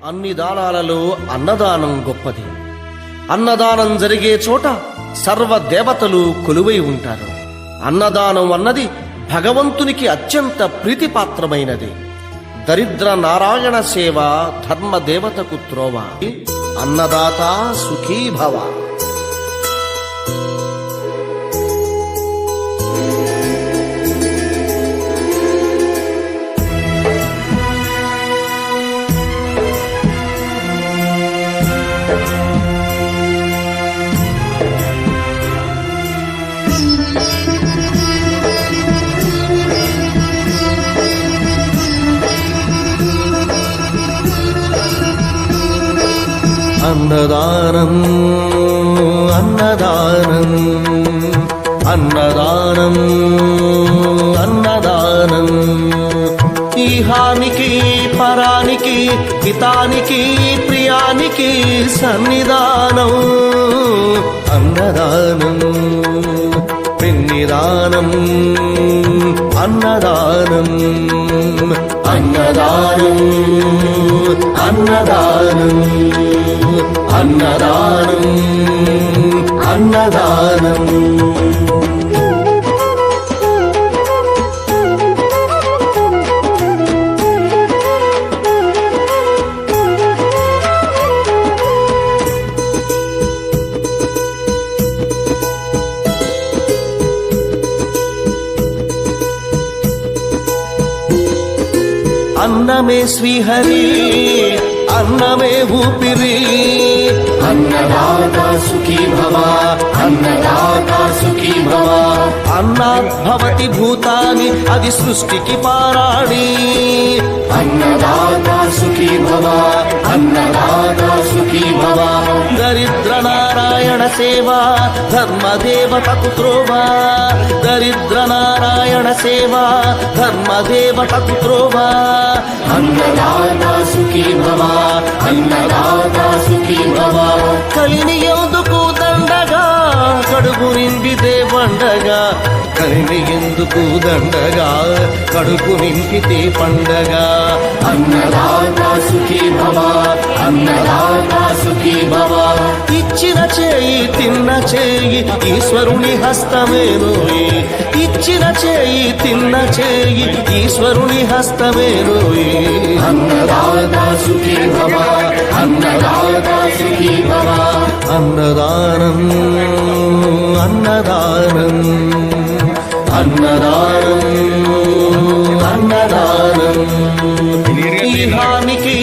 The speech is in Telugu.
అన్ని దానాలలో అన్నదానం గొప్పది. అన్నదానం జరిగే చోట సర్వ దేవతలు కొలువై ఉంటారు. అన్నదానం అన్నది భగవంతునికి అత్యంత ప్రీతిపాత్రమైనది. దరిద్ర నారాయణ సేవ ధర్మదేవతకు త్రోవ. అన్నదాత సుఖీ భవ. అన్నదానం అన్నదానం అన్నదానం అన్నదానం ఈహానికి పరానికి హితానికి ప్రియానికి సన్నిధానం. అన్నదానం పిన్నిదానం అన్నదానం అన్నదానం అన్నదానం అన్నదానం అన్నదానం. అన్నమే శ్రీహరి అన్నమే ఊపిరి. అన్నదాత సుఖీ భవ అన్నదాత సుఖీ భవ. అన్నాద్భవతి భూతాని అది సృష్టికి పారాణి. అన్నదాత సుఖీ భవ అన్నదాత సుఖీ భవ. దరిద్ర నారాయణ సేవ ధర్మదేవతకు త్రోవ. దరిద్ర నారాయణ సేవ ధర్మదేవతకు త్రోవ. అన్నదాత సుఖీ భవ అన్నదాత సుఖీ భవ. కలిని ఎందుకు దండగా కడుపు నింపితే పండగ. కలిని ఎందుకు దండగా కడుపు నింపితే పండగ. అన్నదాత సుఖీ భవ అన్నదాత సుఖీ భవ. ఇచ్చిన చేయి తిన్న చేయి ఈశ్వరుని హస్తమేనోయి. ఇచ్చిన చేయి తిన్న చేయి ఈశ్వరుని హస్తమేనోయి. అన్నదాత సుఖీ భవ అన్నదాత సుఖీ భవ. అన్నదానం అన్నదానం అన్నదానం అన్నదానం ఈహానికి